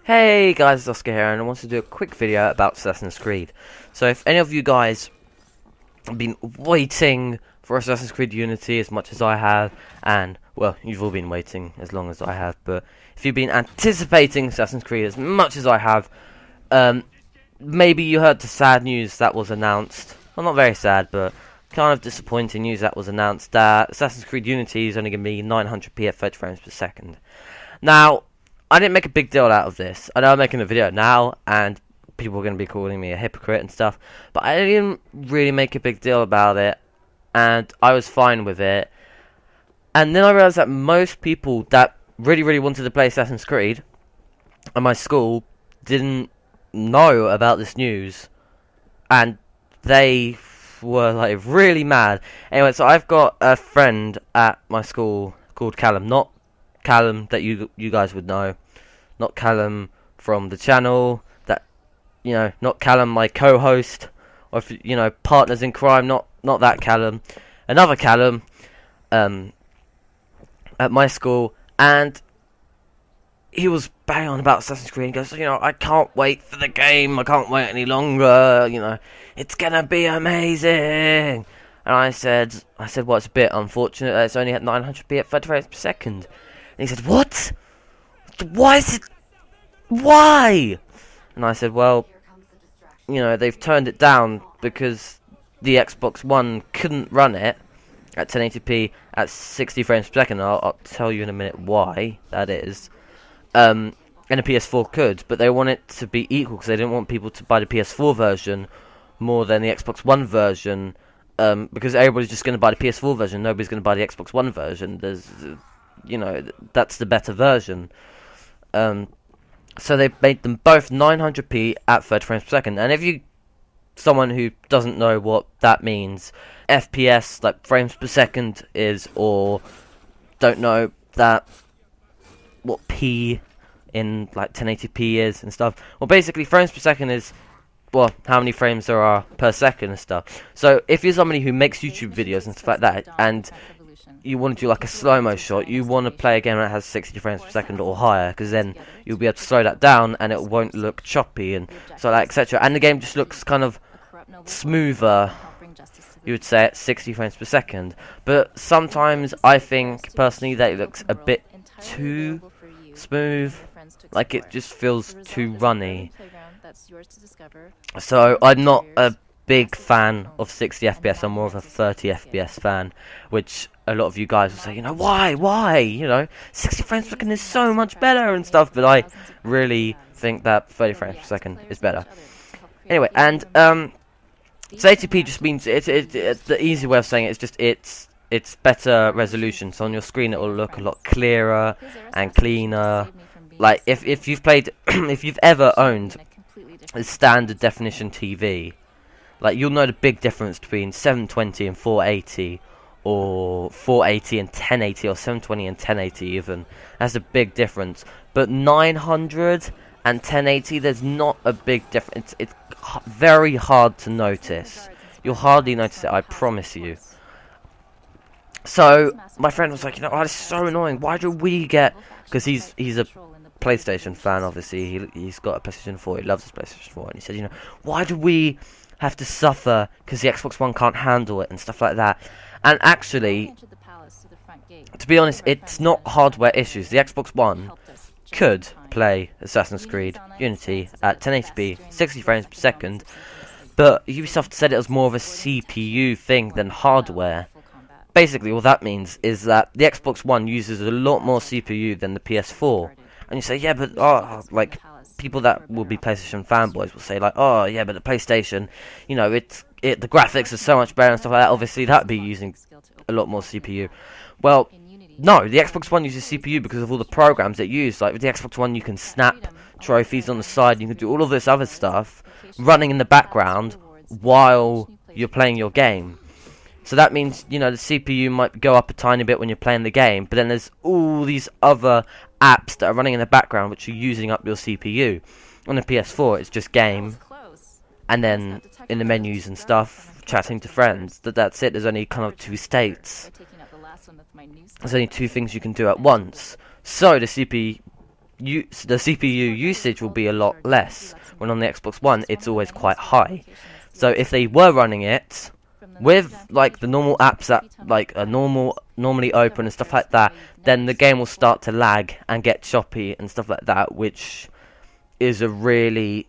Hey guys, it's Oscar here, and I want to do a quick video about Assassin's Creed. So if any of you guys have been waiting for Assassin's Creed Unity as much as I have, and, well, you've all been waiting as long as I have, but if you've been anticipating Assassin's Creed as much as I have, maybe you heard the sad news that was announced. Well, not very sad, but kind of disappointing news that was announced that Assassin's Creed Unity is only going to be 900p at 30 frames per second. Now, I didn't make a big deal out of this. I know I'm making a video now, and people are going to be calling me a hypocrite and stuff, but I didn't really make a big deal about it, and I was fine with it. And then I realised that most people that really wanted to play Assassin's Creed at my school didn't know about this news, and they were like really mad. Anyway, so I've got a friend at my school called Callum, not Callum that you guys would know, not Callum from the channel, that, you know, not Callum my co-host, or if, you know, partners in crime, not that Callum, another Callum, at my school. And he was banging on about Assassin's Creed. He goes, you know, I can't wait for the game, I can't wait any longer, you know, it's gonna be amazing. And I said, well, it's a bit unfortunate that it's only at 900p at 30 frames per second. And he said, what? Why is it? Why? And I said, well, you know, they've turned it down because the Xbox One couldn't run it at 1080p at 60 frames per second. I'll tell you in a minute why that is. And the PS4 could, but they want it to be equal because they didn't want people to buy the PS4 version more than the Xbox One version. Because everybody's just going to buy the PS4 version, nobody's going to buy the Xbox One version. There's, you know, that's the better version. So they made them both 900p at 30 frames per second. And if you, someone who doesn't know what that means, FPS, like frames per second is, or don't know that, what P in like 1080p is and stuff. Well, basically frames per second is, well, how many frames there are per second and stuff. So if you're somebody who makes YouTube videos and stuff like that, and you want to do like a slow-mo shot, you want to play a game that has 60 frames per second or higher, because then you'll be able to slow that down and it won't look choppy and so like, etc. And the game just looks kind of smoother, you would say, at 60 frames per second. But sometimes I think personally that it looks a bit too smooth, like it just feels too runny. So I'm not a big fan of 60 FPS, I'm more of a 30 FPS fan, which a lot of you guys will say, you know, why, you know, 60 frames per second is so much better and stuff, but I really think that 30 frames per second is better. Anyway, and so 80p just means it's the easy way of saying it is just it's better resolution, so on your screen it will look a lot clearer and cleaner. Like if you've played if you've ever owned a standard definition TV, like you'll know the big difference between 720 and 480, or 480 and 1080, or 720 and 1080 even. That's a big difference. But 900 and 1080, there's not a big difference. It's very hard to notice. You'll hardly notice it, I promise you. So my friend was like, you know, oh, it's so annoying. Why do we get? Because he's a PlayStation fan, obviously. He's got a PlayStation 4. He loves his PlayStation 4, and he said, you know, why do we have to suffer because the Xbox One can't handle it and stuff like that? And actually, to be honest, it's not hardware issues. The Xbox One could play Assassin's Creed Unity at 1080p, 60 frames per second, but Ubisoft said it was more of a CPU thing than hardware. Basically, all that means is that the Xbox One uses a lot more CPU than the PS4. And you say, yeah, but, like, people that will be PlayStation fanboys will say, like, oh, yeah, but the PlayStation, you know, the graphics are so much better and stuff like that. Obviously, that'd be using a lot more CPU. Well, no, the Xbox One uses CPU because of all the programs it uses. Like, with the Xbox One, you can snap trophies on the side, you can do all of this other stuff running in the background while you're playing your game. So that means, you know, the CPU might go up a tiny bit when you're playing the game, but then there's all these other apps that are running in the background which are using up your CPU. On the PS4, it's just game, and then in the menus and stuff, chatting to friends. That's it. There's only kind of two states. There's only two things you can do at once. So the CPU the CPU usage will be a lot less, when on the Xbox One it's always quite high. So if they were running it with like the normal apps that like are normally open and stuff like that, then the game will start to lag and get choppy and stuff like that, which is a really,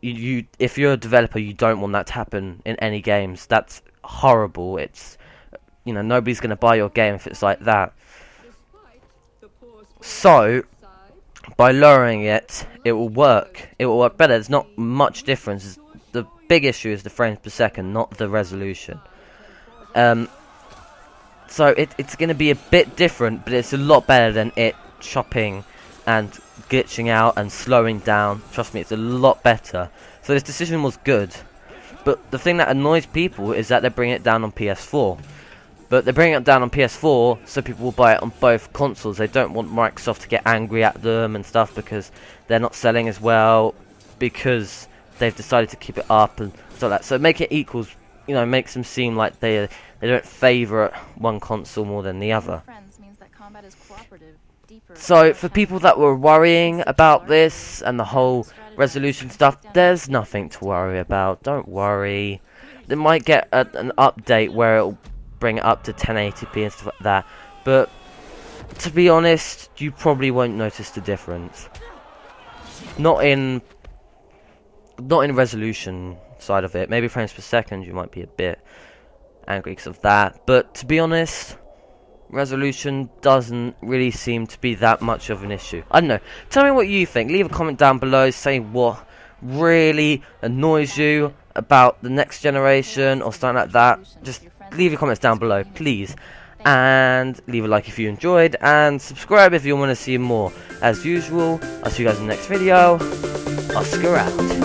if you're a developer, you don't want that to happen in any games. That's horrible. It's, nobody's going to buy your game if it's like that. So by lowering it, it will work better. There's not much difference. The big issue is the frames per second, not the resolution. So it's going to be a bit different, but it's a lot better than it chopping and glitching out and slowing down. Trust me, it's a lot better. So this decision was good. But the thing that annoys people is that they're bringing it down on PS4. But they're bringing it down on PS4 so people will buy it on both consoles. They don't want Microsoft to get angry at them and stuff because they're not selling as well, because they've decided to keep it up and stuff like that. So make it equals, makes them seem like they don't favour one console more than the other. So for people that were worrying about this and the whole resolution stuff, there's nothing to worry about. Don't worry. They might get an update where it'll bring it up to 1080p and stuff like that, but to be honest, you probably won't notice the difference. Not in resolution side of it. Maybe frames per second you might be a bit angry because of that, but to be honest, resolution doesn't really seem to be that much of an issue. I don't know. Tell me what you think. Leave a comment down below saying what really annoys you about the next generation or something like that. Just leave your comments down below, please. And leave a like if you enjoyed, and subscribe if you want to see more. As usual, I'll see you guys in the next video. Oscar out.